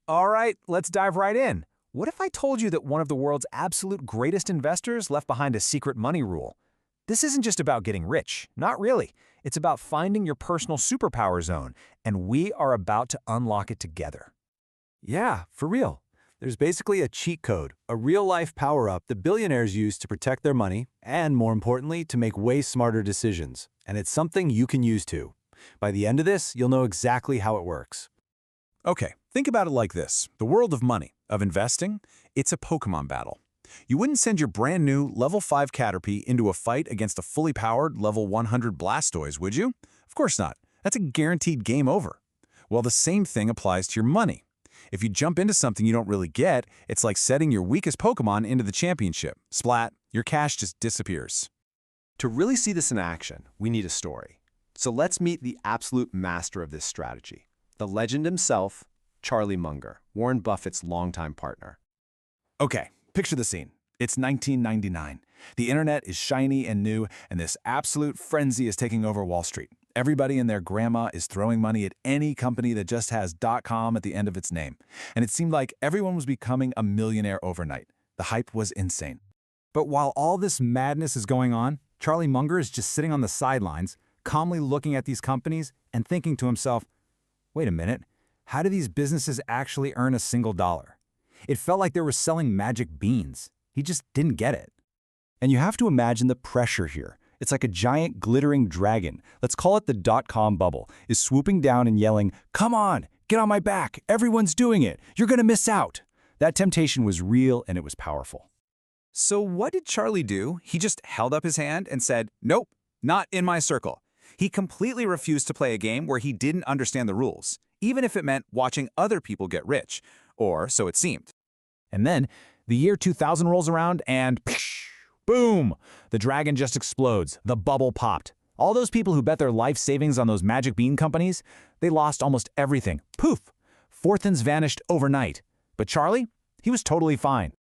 All right, let's dive right in. What if I told you that one of the world's absolute greatest investors left behind a secret money rule? This isn't just about getting rich, not really. It's about finding your personal superpower zone, and we are about to unlock it together. Yeah, for real. There's basically a cheat code, a real-life power-up that billionaires use to protect their money and, more importantly, to make way smarter decisions. And it's something you can use too. By the end of this, you'll know exactly how it works. Okay, think about it like this. The world of money, of investing, it's a Pokemon battle. You wouldn't send your brand new level 5 Caterpie into a fight against a fully powered level 100 Blastoise, would you? Of course not. That's a guaranteed game over. Well, the same thing applies to your money. If you jump into something you don't really get, it's like setting your weakest Pokemon into the championship. Splat, your cash just disappears. To really see this in action, we need a story. So let's meet the absolute master of this strategy, the legend himself, Charlie Munger, Warren Buffett's longtime partner. Okay, picture the scene. It's 1999. The internet is shiny and new, and this absolute frenzy is taking over Wall Street. Everybody and their grandma is throwing money at any company that just has .com at the end of its name. And it seemed like everyone was becoming a millionaire overnight. The hype was insane. But while all this madness is going on, Charlie Munger is just sitting on the sidelines, calmly looking at these companies and thinking to himself, wait a minute, how do these businesses actually earn a single dollar? It felt like they were selling magic beans. He just didn't get it. And you have to imagine the pressure here. It's like a giant glittering dragon, let's call it the .com bubble, is swooping down and yelling, "Come on, get on my back, everyone's doing it, you're gonna miss out." That temptation was real and it was powerful. So what did Charlie do? He just held up his hand and said, "Nope, not in my circle." He completely refused to play a game where he didn't understand the rules, even if it meant watching other people get rich, or so it seemed. And then the year 2000 rolls around and boom! The dragon just explodes. The bubble popped. All those people who bet their life savings on those magic bean companies, they lost almost everything. Poof! Fortunes vanished overnight. But Charlie, he was totally fine.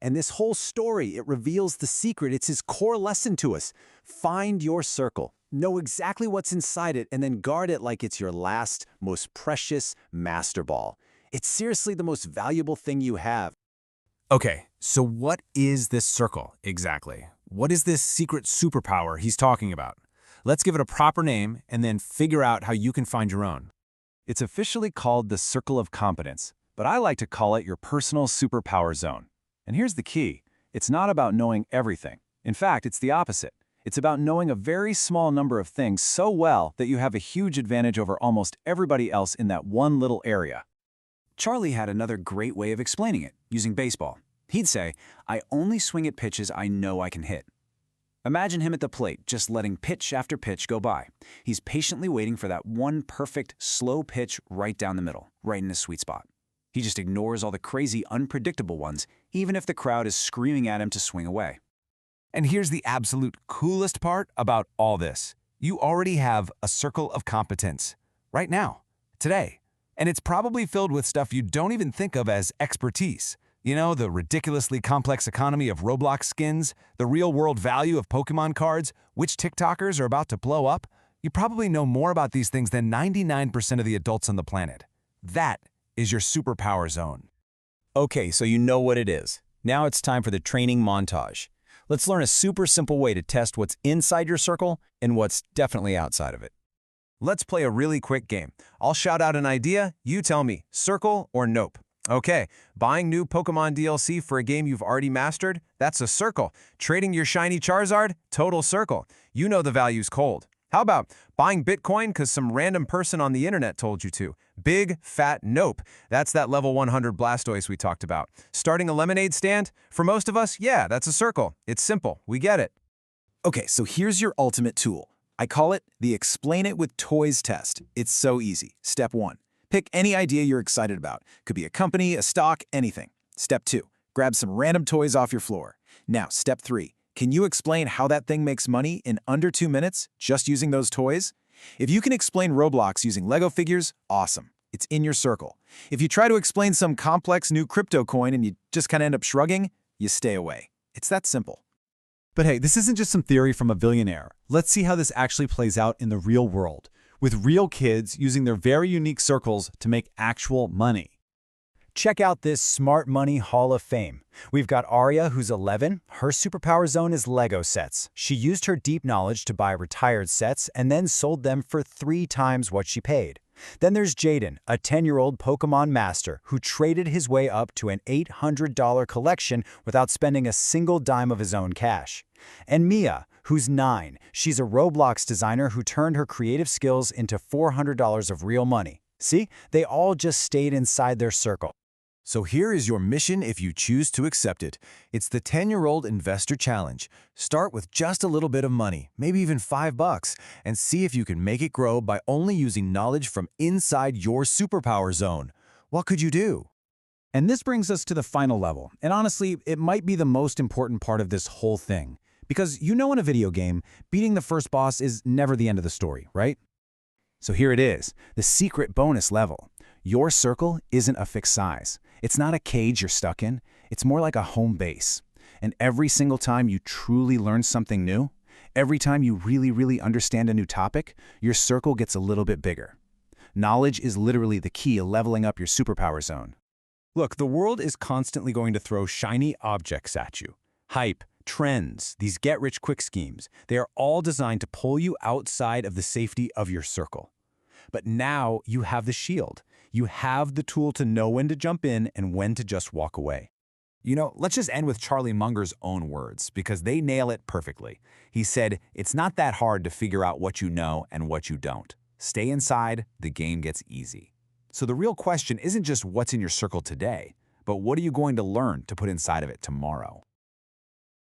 And this whole story, it reveals the secret. It's his core lesson to us. Find your circle. Know exactly what's inside it and then guard it like it's your last, most precious master ball. It's seriously the most valuable thing you have. Okay, so what is this circle exactly? What is this secret superpower he's talking about? Let's give it a proper name and then figure out how you can find your own. It's officially called the Circle of Competence, but I like to call it your personal superpower zone. And here's the key. It's not about knowing everything. In fact, it's the opposite. It's about knowing a very small number of things so well that you have a huge advantage over almost everybody else in that one little area. Charlie had another great way of explaining it, using baseball. He'd say, "I only swing at pitches I know I can hit." Imagine him at the plate, just letting pitch after pitch go by. He's patiently waiting for that one perfect, slow pitch right down the middle, right in his sweet spot. He just ignores all the crazy, unpredictable ones, even if the crowd is screaming at him to swing away. And here's the absolute coolest part about all this. You already have a circle of competence right now, today. And it's probably filled with stuff you don't even think of as expertise. You know, the ridiculously complex economy of Roblox skins, the real-world value of Pokemon cards, which TikTokers are about to blow up. You probably know more about these things than 99% of the adults on the planet. That is your superpower zone. Okay, so you know what it is. Now it's time for the training montage. Let's learn a super simple way to test what's inside your circle and what's definitely outside of it. Let's play a really quick game. I'll shout out an idea, you tell me, circle or nope. Okay, buying new Pokemon DLC for a game you've already mastered? That's a circle. Trading your shiny Charizard? Total circle. You know the value's cold. How about buying Bitcoin because some random person on the internet told you to? Big, fat nope. That's that level 100 Blastoise we talked about. Starting a lemonade stand? For most of us, yeah, that's a circle. It's simple. We get it. Okay, so here's your ultimate tool. I call it the Explain It with Toys test. It's so easy. Step 1. Pick any idea you're excited about. Could be a company, a stock, anything. Step 2. Grab some random toys off your floor. Now, step 3. Can you explain how that thing makes money in under 2 minutes just using those toys? If you can explain Roblox using Lego figures, awesome. It's in your circle. If you try to explain some complex new crypto coin and you just kind of end up shrugging, you stay away. It's that simple. But hey, this isn't just some theory from a billionaire. Let's see how this actually plays out in the real world, with real kids using their very unique circles to make actual money. Check out this Smart Money Hall of Fame. We've got Aria, who's 11. Her superpower zone is Lego sets. She used her deep knowledge to buy retired sets and then sold them for 3 times what she paid. Then there's Jaden, a 10-year-old Pokemon master who traded his way up to an $800 collection without spending a single dime of his own cash. And Mia, who's 9. She's a Roblox designer who turned her creative skills into $400 of real money. See, they all just stayed inside their circle. So here is your mission if you choose to accept it. It's the 10-year-old Investor Challenge. Start with just a little bit of money, maybe even $5, and see if you can make it grow by only using knowledge from inside your superpower zone. What could you do? And this brings us to the final level. And honestly, it might be the most important part of this whole thing. Because in a video game, beating the first boss is never the end of the story, right? So here it is, the secret bonus level. Your circle isn't a fixed size. It's not a cage you're stuck in. It's more like a home base. And every single time you truly learn something new, every time you really understand a new topic, your circle gets a little bit bigger. Knowledge is literally the key to leveling up your superpower zone. Look, the world is constantly going to throw shiny objects at you. Hype, trends, these get-rich-quick schemes, they are all designed to pull you outside of the safety of your circle. But now you have the shield. You have the tool to know when to jump in and when to just walk away. Let's just end with Charlie Munger's own words, because they nail it perfectly. He said, "It's not that hard to figure out what you know and what you don't. Stay inside, the game gets easy." So the real question isn't just what's in your circle today, but what are you going to learn to put inside of it tomorrow?